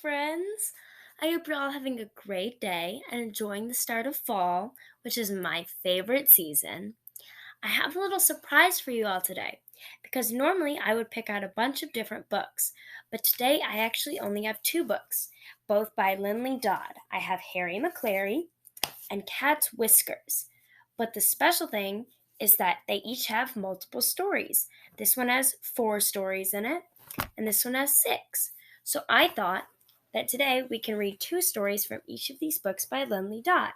friends. I hope you're all having a great day and enjoying the start of fall, which is my favorite season. I have a little surprise for you all today because normally I would pick out a bunch of different books, but today I actually only have two books, both by Linley Dodd. I have Harry Maclary and Cat's Whiskers. But the special thing is that they each have multiple stories. This one has 4 stories in it, and this one has 6. So I thought that today we can read 2 stories from each of these books by Linley Dodd.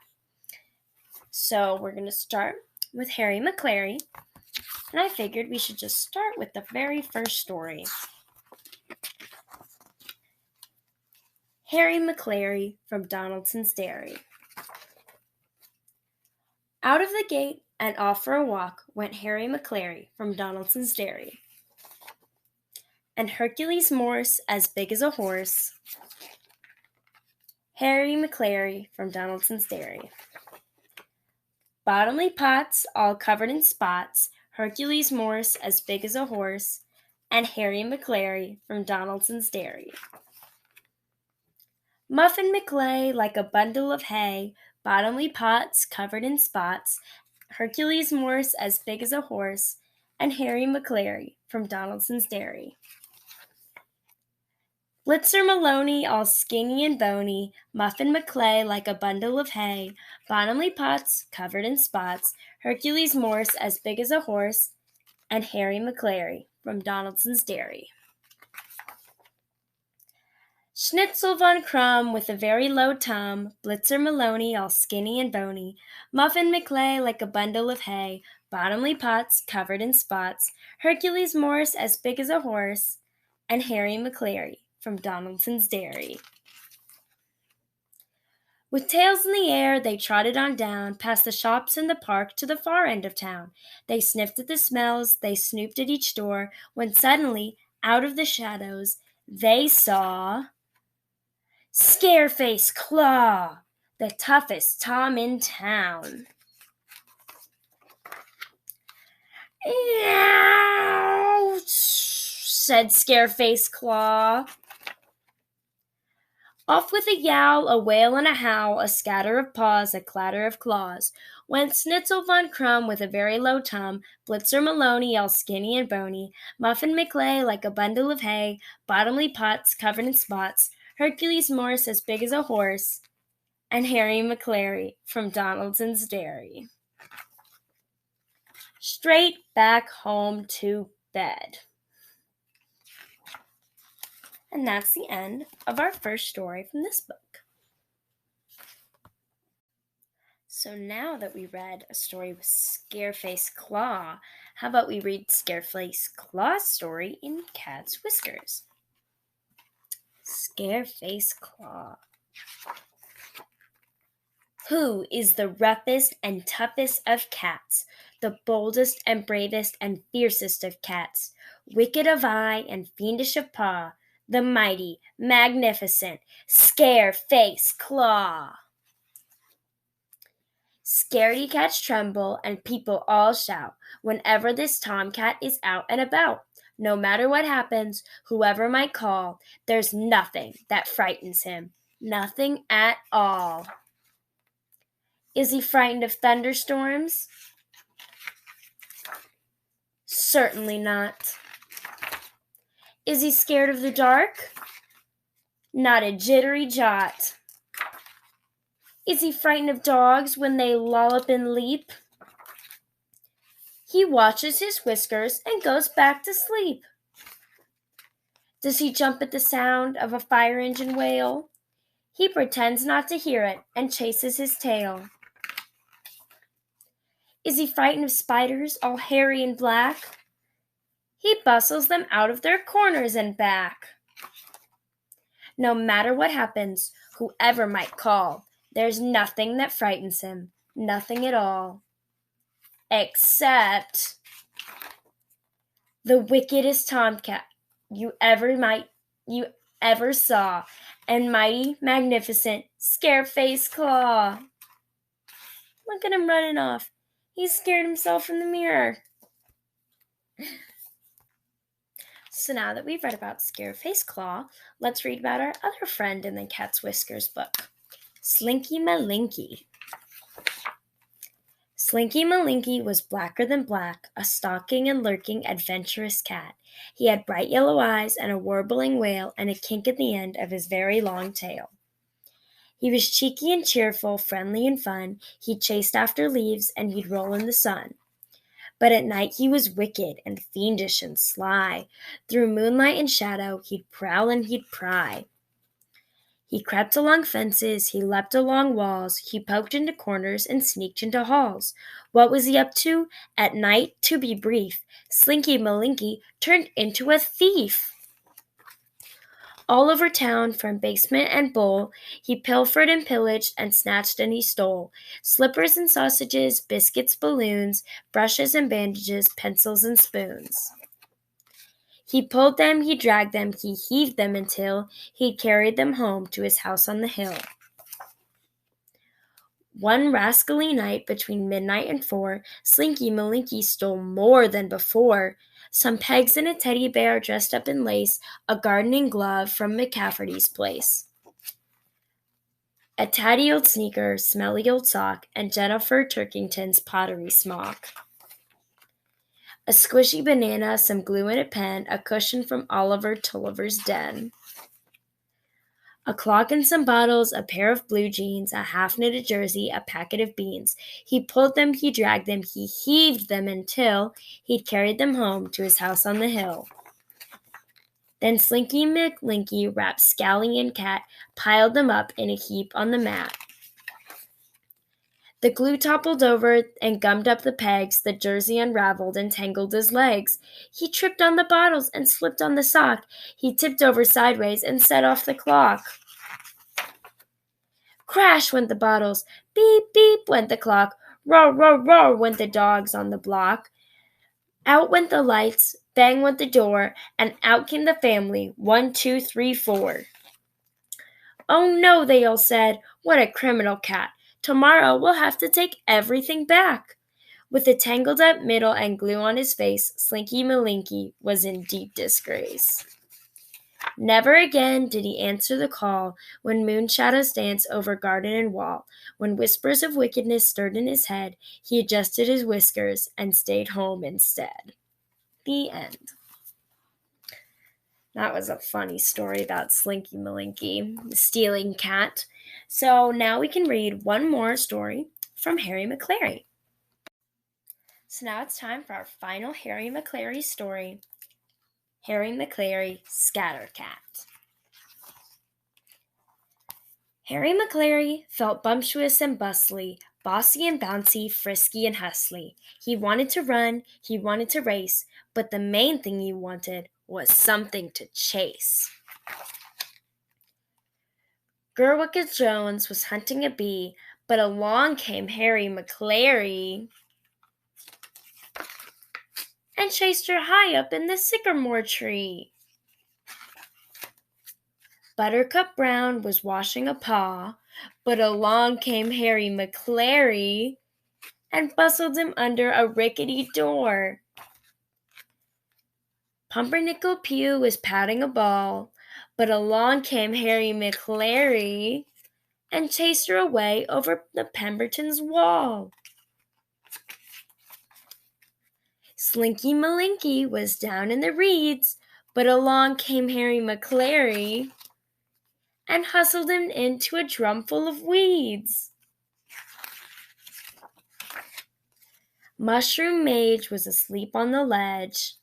So we're going to start with Harry Maclary, and I figured we should just start with the very first story. Harry Maclary from Donaldson's Dairy. Out of the gate and off for a walk went Harry Maclary from Donaldson's Dairy. And Hercules Morse, as big as a horse. Harry Maclary from Donaldson's Dairy. Bottomly pots, all covered in spots, Hercules Morse, as big as a horse, and Harry Maclary from Donaldson's Dairy. Muffin McLay, like a bundle of hay, bottomly pots, covered in spots, Hercules Morse, as big as a horse, and Harry Maclary from Donaldson's Dairy. Blitzer Maloney, all skinny and bony, Muffin McClay, like a bundle of hay, bottomly pots, covered in spots, Hercules Morse, as big as a horse, and Harry Maclary from Donaldson's Dairy. Schnitzel von Krumm, with a very low tum, Blitzer Maloney, all skinny and bony, Muffin McClay, like a bundle of hay, bottomly pots, covered in spots, Hercules Morse, as big as a horse, and Harry Maclary from Donaldson's Dairy. With tails in the air, they trotted on down, past the shops and the park to the far end of town. They sniffed at the smells, they snooped at each door, when suddenly, out of the shadows, they saw Scarface Claw, the toughest Tom in town. "Ouch," said Scarface Claw. Off with a yowl, a wail and a howl, a scatter of paws, a clatter of claws, went Schnitzel von Krumm with a very low tum, Blitzer Maloney, all skinny and bony, Muffin McClay, like a bundle of hay, bottomly pots, covered in spots, Hercules Morse, as big as a horse, and Harry Maclary from Donaldson's Dairy. Straight back home to bed. And that's the end of our first story from this book. So now that we read a story with Scarface Claw, how about we read Scarface Claw's story in Cat's Whiskers? Scarface Claw. Who is the roughest and toughest of cats, the boldest and bravest and fiercest of cats, wicked of eye and fiendish of paw, the mighty, magnificent Scarface Claw? Scaredy cats tremble and people all shout whenever this tomcat is out and about. No matter what happens, whoever might call, there's nothing that frightens him, nothing at all. Is he frightened of thunderstorms? Certainly not. Is he scared of the dark? Not a jittery jot. Is he frightened of dogs when they lollop and leap? He watches his whiskers and goes back to sleep. Does he jump at the sound of a fire engine wail? He pretends not to hear it and chases his tail. Is he frightened of spiders all hairy and black? He bustles them out of their corners and back. No matter what happens, whoever might call, there's nothing that frightens him, nothing at all. Except the wickedest tomcat you ever saw, and mighty, magnificent Scarface Claw. Look at him running off. He scared himself in the mirror. So now that we've read about Scarface Claw, let's read about our other friend in the Cat's Whiskers book, Slinky Malinki. Slinky Malinki was blacker than black, a stalking and lurking, adventurous cat. He had bright yellow eyes and a warbling wail and a kink at the end of his very long tail. He was cheeky and cheerful, friendly and fun. He chased after leaves and he'd roll in the sun. But at night he was wicked and fiendish and sly. Through moonlight and shadow he'd prowl and he'd pry. He crept along fences, he leapt along walls, he poked into corners and sneaked into halls. What was he up to? At night, to be brief, Slinky Malinki turned into a thief. All over town, from basement and bowl, he pilfered and pillaged and snatched and he stole. Slippers and sausages, biscuits, balloons, brushes and bandages, pencils and spoons. He pulled them, he dragged them, he heaved them until he'd carried them home to his house on the hill. One rascally night between midnight and 4, Slinky Malinki stole more than before. Some pegs and a teddy bear dressed up in lace, a gardening glove from McCafferty's place, a tatty old sneaker, smelly old sock, and Jennifer Turkington's pottery smock. A squishy banana, some glue and a pen, a cushion from Oliver Tulliver's den. A clock and some bottles, a pair of blue jeans, a half-knitted jersey, a packet of beans. He pulled them, he dragged them, he heaved them until he'd carried them home to his house on the hill. Then Slinky Malinki wrapped Scally and Cat, piled them up in a heap on the mat. The glue toppled over and gummed up the pegs, the jersey unraveled and tangled his legs. He tripped on the bottles and slipped on the sock. He tipped over sideways and set off the clock. Crash went the bottles, beep, beep went the clock, roar, roar, roar went the dogs on the block. Out went the lights, bang went the door, and out came the family, 1, 2, 3, 4. Oh no, they all said, what a criminal cat. Tomorrow we'll have to take everything back. With a tangled up middle and glue on his face, Slinky Malinki was in deep disgrace. Never again did he answer the call when moon shadows danced over garden and wall. When whispers of wickedness stirred in his head, he adjusted his whiskers and stayed home instead. The end. That was a funny story about Slinky Malinki, the stealing cat. So now we can read one more story from Harry Maclary. So now it's time for our final Harry Maclary story, Harry Maclary, Scattercat. Harry Maclary felt bumptious and bustly, bossy and bouncy, frisky and hustly. He wanted to run, he wanted to race, but the main thing he wanted was something to chase. Gerwicka Jones was hunting a bee, but along came Harry Maclary and chased her high up in the sycamore tree. Buttercup Brown was washing a paw, but along came Harry Maclary and bustled him under a rickety door. Pumpernickel Pew was patting a ball, but along came Harry Maclary and chased her away over the Pemberton's wall. Slinky Malinki was down in the reeds, but along came Harry Maclary and hustled him into a drumful of weeds. Mushroom Mage was asleep on the ledge,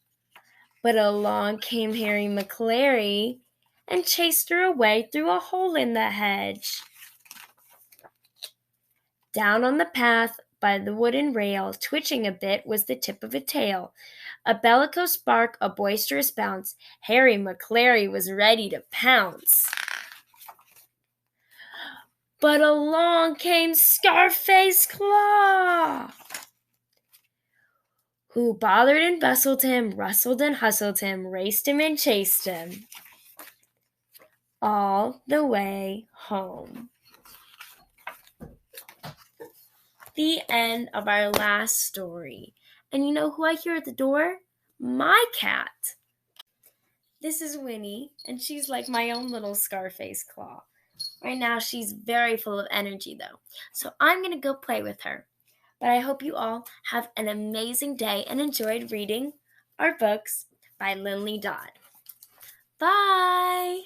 but along came Harry Maclary and chased her away through a hole in the hedge. Down on the path by the wooden rail, twitching a bit, was the tip of a tail. A bellicose bark, a boisterous bounce, Harry Maclary was ready to pounce. But along came Scarface Claw, who bothered and bustled him, rustled and hustled him, raced him and chased him, all the way home. The end of our last story. And you know who I hear at the door? My cat. This is Winnie, and she's like my own little Scarface Claw. Right now, she's very full of energy, though, so I'm going to go play with her. But I hope you all have an amazing day and enjoyed reading our books by Lindley Dodd. Bye!